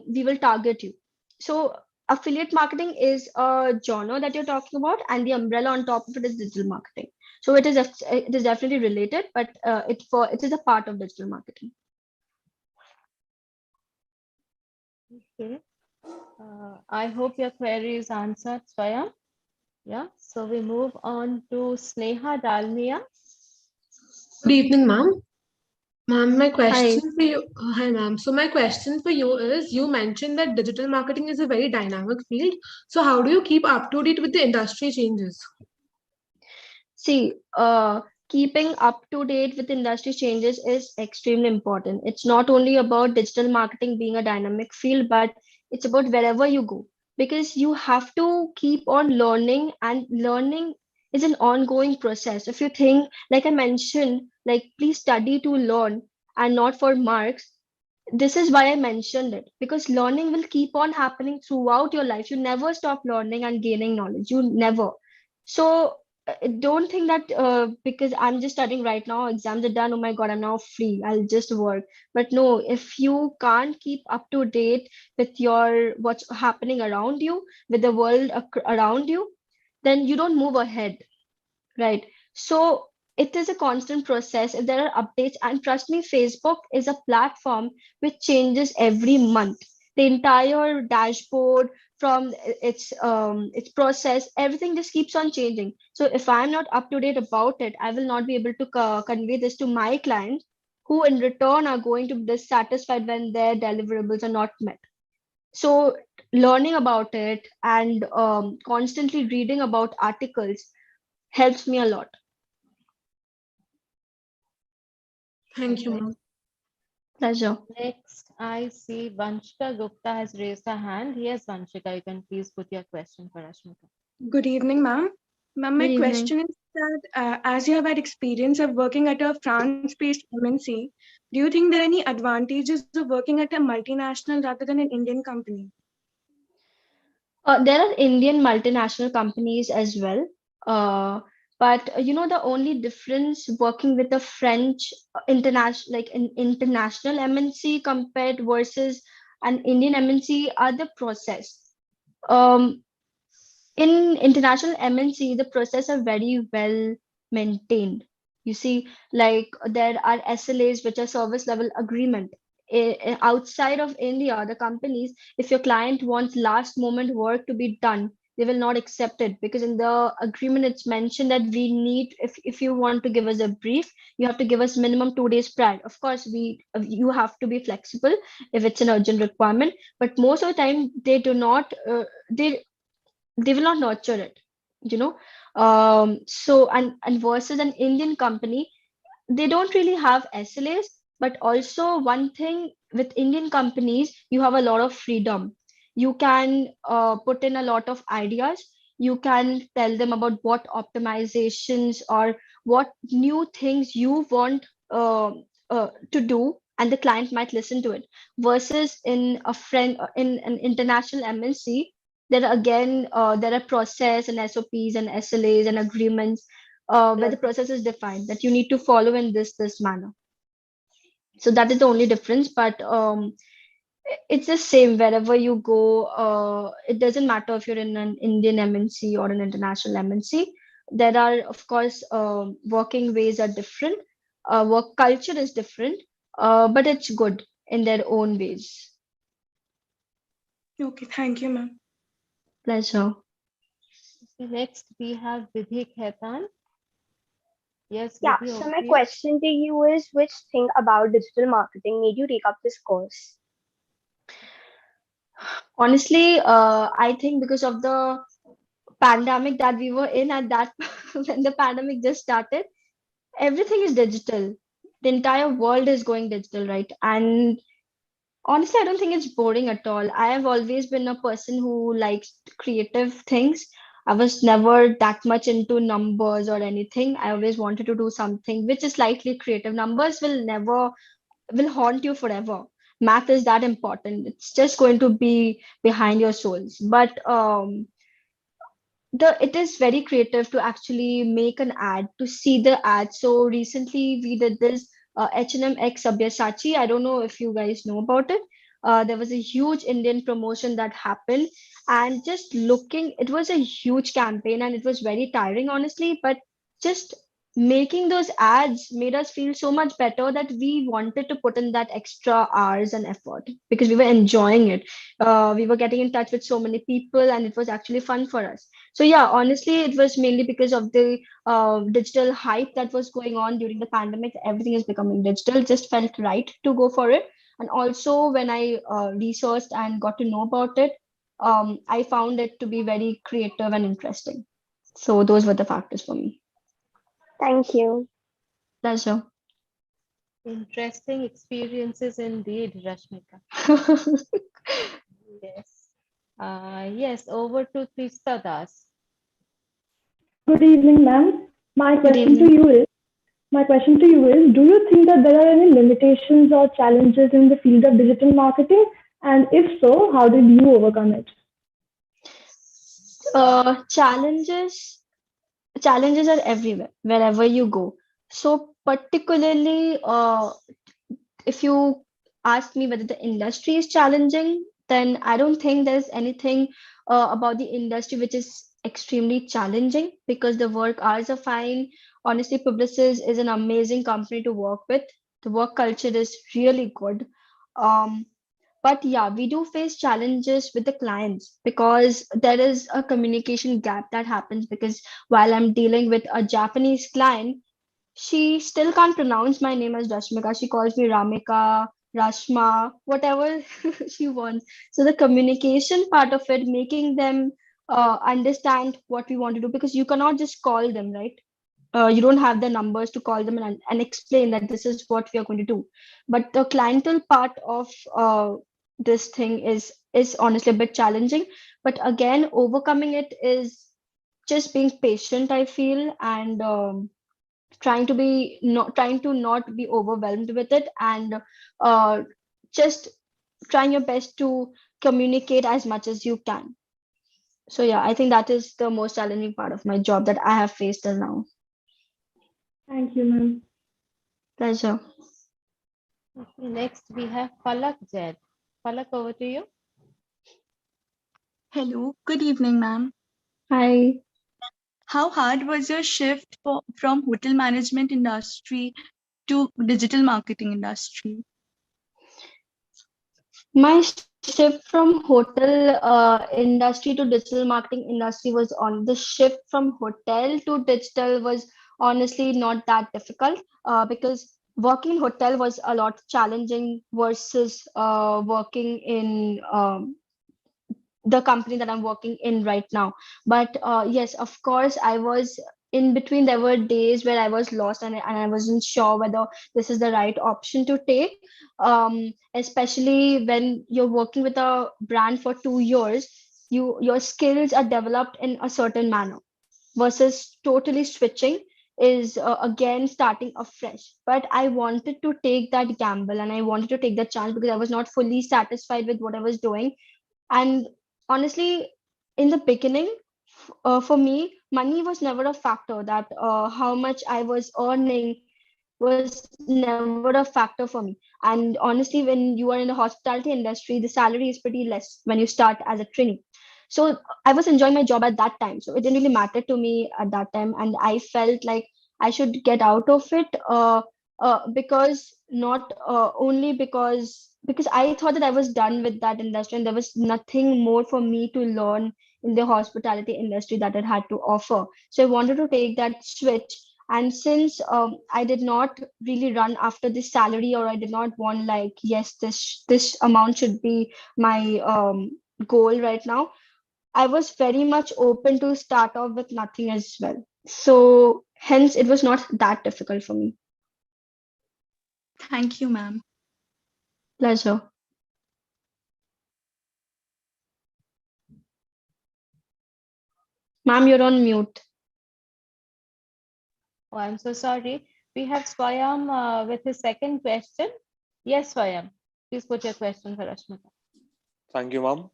we will target you. So affiliate marketing is a genre that you're talking about, and the umbrella on top of it is digital marketing. So it is definitely related, but it is a part of digital marketing. Okay. I hope your query is answered, Swayam. Yeah. So we move on to Sneha Dalmia. Good evening, ma'am. Ma'am, my Hi. question for you, hi, ma'am. So my question for you is, you mentioned that digital marketing is a very dynamic field. So how do you keep up to date with the industry changes? See, keeping up to date with industry changes is extremely important. It's not only about digital marketing being a dynamic field, but it's about wherever you go, because you have to keep on learning, and learning is an ongoing process. If you think, like I mentioned, like please study to learn and not for marks. This is why I mentioned it, because learning will keep on happening throughout your life. You never stop learning and gaining knowledge. You never. So don't think that because I'm just studying right now, exams are done, oh my God, I'm now free, I'll just work. But no, if you can't keep up to date with your what's happening around you, with the world around you, then you don't move ahead, right? So it is a constant process. If there are updates, and trust me, Facebook is a platform which changes every month. The entire dashboard, from its process, everything just keeps on changing. So if I'm not up to date about it, I will not be able to convey this to my clients, who in return are going to be dissatisfied when their deliverables are not met. So learning about it and constantly reading about articles helps me a lot. Thank you, Okay. ma'am. Pleasure. Next, I see Vanshika Gupta has raised her hand. Yes, Vanshika, you can please put your question for Rashmika. Good evening, ma'am. Ma'am, Good my evening. question is that as you have had experience of working at a France-based MNC, do you think there are any advantages of working at a multinational rather than an Indian company? There are Indian multinational companies as well. But the only difference working with a French international, like an international MNC compared versus an Indian MNC, are the process. Um, in international MNC, the process are very well maintained. You see, like there are SLAs, which are service level agreement. outside of India, the companies, if your client wants last moment work to be done, they will not accept it, because in the agreement it's mentioned that we need, if you want to give us a brief, you have to give us minimum 2 days prior. Of course, you have to be flexible if it's an urgent requirement, but most of the time they do not, they will not nurture it, you know. So and versus an Indian company, they don't really have SLAs, but also one thing with Indian companies, you have a lot of freedom. You can put in a lot of ideas. You can tell them about what optimizations or what new things you want to do, and the client might listen to it. Versus in an international MNC, there are again there are process and SOPs and SLAs and agreements where the process is defined that you need to follow in this manner. So that is the only difference. But it's the same wherever you go. It doesn't matter if you're in an Indian MNC or an international MNC. There are, of course, working ways are different. Work culture is different, but it's good in their own ways. Okay, thank you, ma'am. Pleasure. Next, we have Vidhi Khaitan. Yes, Yeah, Vidhi, so over my to you. question to you is, which thing about digital marketing made you take up this course? Honestly, I think because of the pandemic that we were in at that when the pandemic just started, everything is digital. The entire world is going digital, right? And honestly, I don't think it's boring at all. I have always been a person who likes creative things. I was never that much into numbers or anything. I always wanted to do something which is slightly creative. Numbers will haunt you forever. Math is that important. It's just going to be behind your souls. But it is very creative to actually make an ad, to see the ad. So recently we did this H&M X Sabyasachi. I don't know if you guys know about it. There was a huge Indian promotion that happened, and just looking, it was a huge campaign and it was very tiring, honestly. But just making those ads made us feel so much better that we wanted to put in that extra hours and effort because we were enjoying it. We were getting in touch with so many people, and it was actually fun for us. So yeah, honestly, it was mainly because of the digital hype that was going on during the pandemic. Everything is becoming digital. Just felt right to go for it. And also, when I researched and got to know about it, I found it to be very creative and interesting. So those were the factors for me. Thank you. Pleasure. Interesting experiences indeed, Rashmika. Yes. Yes, over to Trista Das. Good evening, ma'am. My Good question to evening. you is, do you think that there are any limitations or challenges in the field of digital marketing? And if so, how did you overcome it? Challenges are everywhere, wherever you go. So particularly, if you ask me whether the industry is challenging, then I don't think there's anything about the industry which is extremely challenging, because the work hours are fine. Honestly, Publicis is an amazing company to work with. The work culture is really good. Um, but yeah, we do face challenges with the clients because there is a communication gap that happens, because while I'm dealing with a Japanese client, she still can't pronounce my name as Rashmika. She calls me Ramika, Rashma, whatever she wants. So the communication part of it, making them understand what we want to do, because you cannot just call them, right? You don't have the numbers to call them and explain that this is what we are going to do. But the clientele part of this thing is honestly a bit challenging. But again, overcoming it is just being patient, I feel, and trying to not be overwhelmed with it, and uh, just trying your best to communicate as much as you can. So yeah, I think that is the most challenging part of my job that I have faced till now. Thank you, ma'am. Pleasure. Next, we have Palak Jain. Palak, over to you. Hello, good evening, ma'am. Hi. How hard was your shift from hotel management industry to digital marketing industry? My shift from hotel industry to digital marketing industry was on the shift from hotel to digital was honestly not that difficult because working in hotel was a lot challenging versus working in the company that I'm working in right now. But yes, of course, I was in between. There were days where I was lost and I wasn't sure whether this is the right option to take. Especially when you're working with a brand for 2 years, your skills are developed in a certain manner versus totally switching is again starting afresh. But I wanted to take that gamble and I wanted to take that chance because I was not fully satisfied with what I was doing. And honestly, in the beginning, for me, money was never a factor. That how much I was earning was never a factor for me. And honestly, when you are in the hospitality industry, the salary is pretty less when you start as a trainee. So I was enjoying my job at that time. So it didn't really matter to me at that time. And I felt like I should get out of it because not only because I thought that I was done with that industry and there was nothing more for me to learn in the hospitality industry that it had to offer. So I wanted to take that switch. And since I did not really run after this salary, or I did not want like, yes, this amount should be my goal right now, I was very much open to start off with nothing as well. So hence it was not that difficult for me. Thank you, ma'am. Pleasure. Ma'am, you're on mute. Oh, I'm so sorry. We have Swayam with his second question. Yes, Swayam. Please put your question for Rashmika. Thank you, ma'am.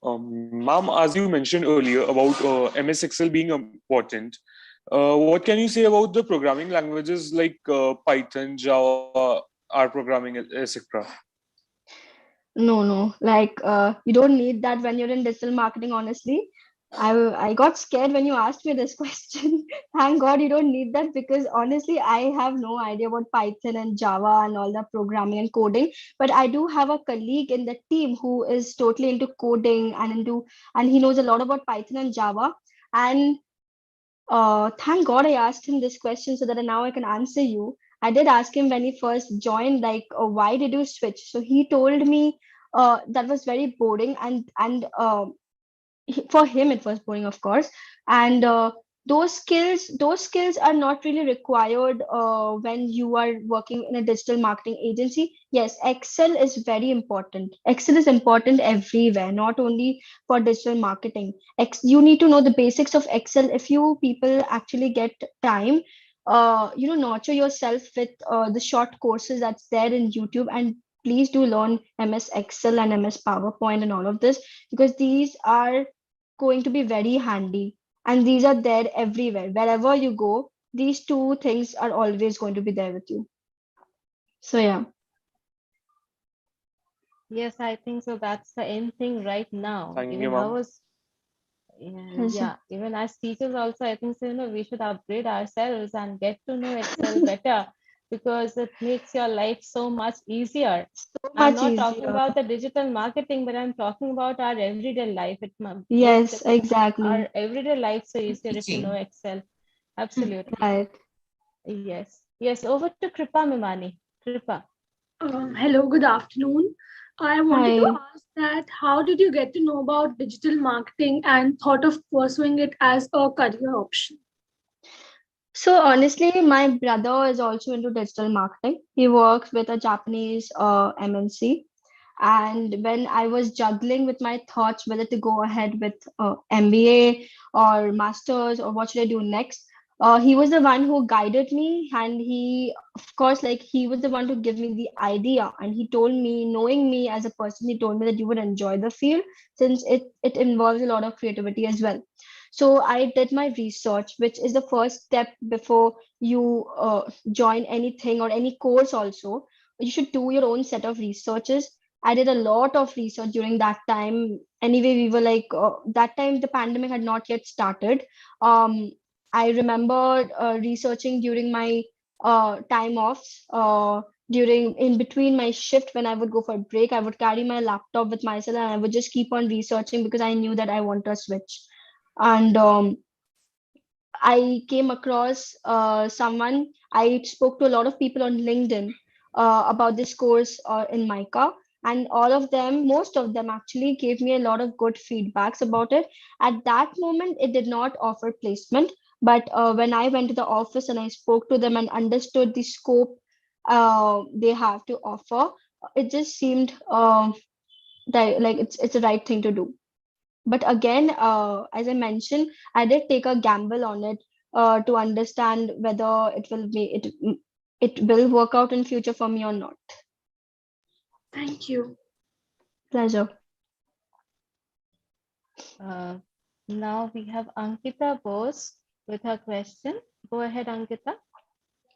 Ma'am, as you mentioned earlier about MS Excel being important, what can you say about the programming languages like Python, Java, R programming, etc.? No. Like you don't need that when you're in digital marketing, honestly. I got scared when you asked me this question. Thank God you don't need that because honestly, I have no idea about Python and Java and all the programming and coding. But I do have a colleague in the team who is totally into coding and he knows a lot about Python and Java. And thank God I asked him this question so that now I can answer you. I did ask him when he first joined, like, why did you switch? So he told me that was very boring, and for him it was boring, of course. And those skills are not really required when you are working in a digital marketing agency. Yes, Excel is very important. Excel is important everywhere, not only for digital marketing. You need to know the basics of Excel. If you people actually get time, nurture yourself with the short courses that's there in YouTube, and please do learn MS Excel and MS PowerPoint and all of this, because these are going to be very handy, and these are there everywhere. Wherever you go, these two things are always going to be there with you. So yeah. Yes, I think so. That's the end thing right now. Thank you, Even ma'am. even as teachers also, I think so, we should upgrade ourselves and get to know Excel better because it makes your life so much easier. So I'm much not talking easier. about the digital marketing, but I'm talking about our everyday life. It makes Yes, our exactly. everyday life so easier if you know Excel. Absolutely. Right. Yes. Yes. Over to Kripa Mimani. Kripa. Hello, good afternoon. I wanted to Hi. ask that how did you get to know about digital marketing and thought of pursuing it as a career option? So honestly, my brother is also into digital marketing. He works with a Japanese MNC. And when I was juggling with my thoughts whether to go ahead with MBA or masters or what should I do next, he was the one who guided me, and he, of course, like he was the one to give me the idea, and he told me, knowing me as a person, he told me that you would enjoy the field since it involves a lot of creativity as well. So I did my research, which is the first step before you join anything or any course. Also, you should do your own set of researches. I did a lot of research during that time. Anyway, we were like, that time the pandemic had not yet started. Um, I remember researching during my time offs. During in between my shift, when I would go for a break, I would carry my laptop with myself and I would just keep on researching because I knew that I want to switch. And I came across someone. I spoke to a lot of people on LinkedIn about this course in MICA, and all of them, most of them actually gave me a lot of good feedbacks about it. At that moment, it did not offer placement, but when I went to the office and I spoke to them and understood the scope they have to offer, it just seemed that like it's the right thing to do. But again, as I mentioned, I did take a gamble on it to understand whether it will work out in future for me or not. Thank you. Pleasure. Now we have Ankita Bose with her question. Go ahead, Ankita.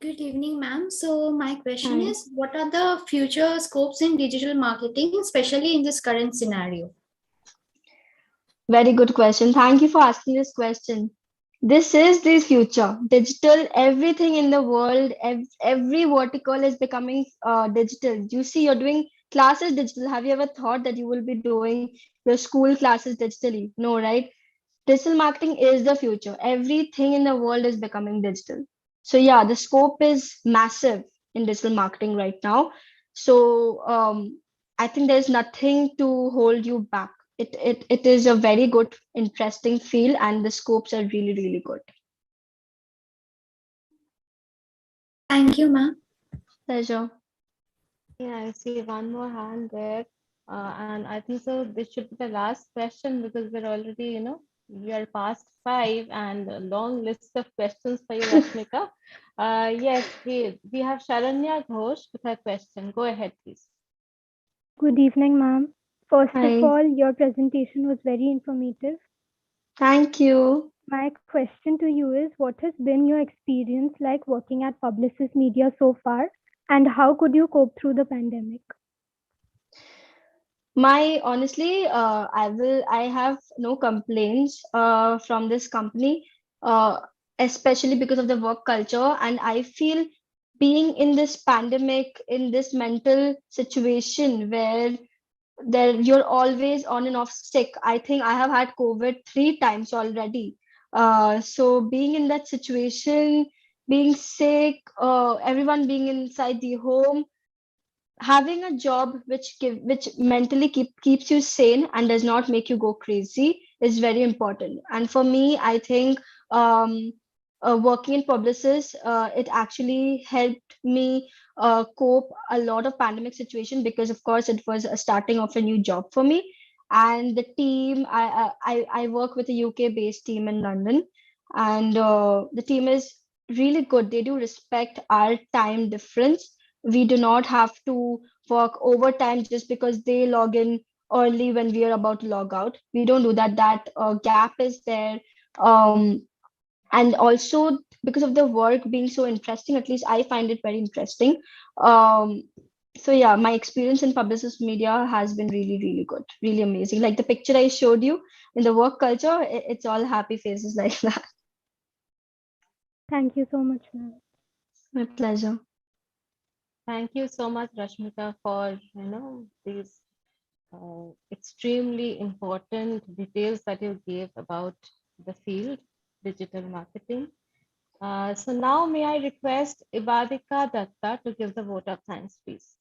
Good evening, ma'am. So my question Hi. is, what are the future scopes in digital marketing, especially in this current scenario? Very good question. Thank you for asking this question. This is the future. Digital, everything in the world, every vertical is becoming digital. You see, you're doing classes digital. Have you ever thought that you will be doing your school classes digitally? No, right? Digital marketing is the future. Everything in the world is becoming digital. So yeah, the scope is massive in digital marketing right now. So I think there's nothing to hold you back. It is a very good, interesting field, and the scopes are really, really good. Thank you, ma'am. Pleasure. Yeah, I see one more hand there. And I think so this should be the last question because we're already, we are past 5 and a long list of questions for you, Rashmika. Yes, we have Sharanya Ghosh with her question. Go ahead, please. Good evening, ma'am. First of Hi. all, your presentation was very informative. Thank you. My question to you is, what has been your experience like working at Publicis Media so far, and how could you cope through the pandemic? My honestly, I have no complaints from this company, uh, especially because of the work culture. And I feel being in this pandemic, in this mental situation where you're always on and off sick. I think I have had COVID 3 times already. So being in that situation, being sick, everyone being inside the home, having a job which mentally keeps you sane and does not make you go crazy is very important. And for me, I think working in Publicis, it actually helped me cope a lot of pandemic situation because of course it was a starting of a new job for me. And the team, I work with a UK based team in London, and the team is really good. They do respect our time difference. We do not have to work overtime just because they log in early when we are about to log out. We don't do that. That gap is there. And also because of the work being so interesting, at least I find it very interesting. um, so yeah, my experience in Publicis Media has been really, really good, really amazing. Like the picture I showed you in the work culture, it's all happy faces like that. Thank you so much, ma'am. My pleasure. Thank you so much, Rashmika, for these extremely important details that you gave about the field, digital marketing. So now may I request Ibadika Datta to give the vote of thanks, please.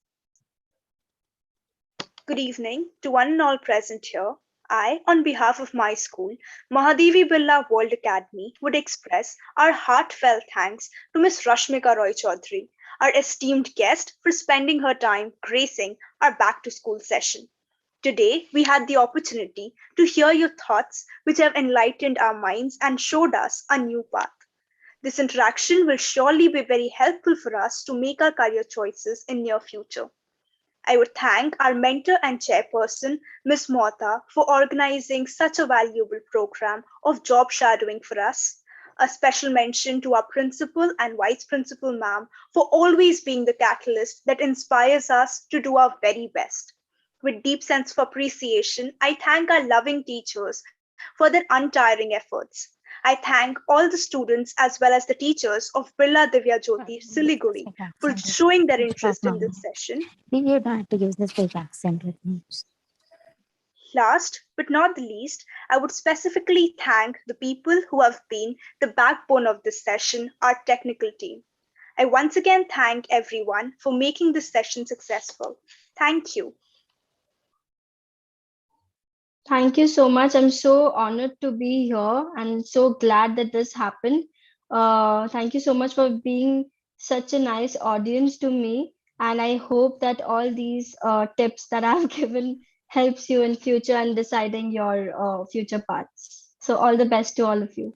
Good evening to one and all present here. I, on behalf of my school, Mahadevi Birla World Academy, would express our heartfelt thanks to Ms. Rashmika Roy Chaudhary, our esteemed guest, for spending her time gracing our back to school session. Today, we had the opportunity to hear your thoughts, which have enlightened our minds and showed us a new path. This interaction will surely be very helpful for us to make our career choices in near future. I would thank our mentor and chairperson, Ms. Mota, for organizing such a valuable program of job shadowing for us. A special mention to our principal and vice principal, ma'am, for always being the catalyst that inspires us to do our very best. With deep sense of appreciation, I thank our loving teachers for their untiring efforts. I thank all the students as well as the teachers of Birla Divya Jyoti Siliguri for showing their interest in this session. You don't have to use this fake accent with me. Last but not the least, I would specifically thank the people who have been the backbone of this session, our technical team. I once again thank everyone for making this session successful. Thank you. Thank you so much. I'm so honored to be here and so glad that this happened. Thank you so much for being such a nice audience to me. And I hope that all these tips that I've given helps you in future and deciding your future paths. So all the best to all of you.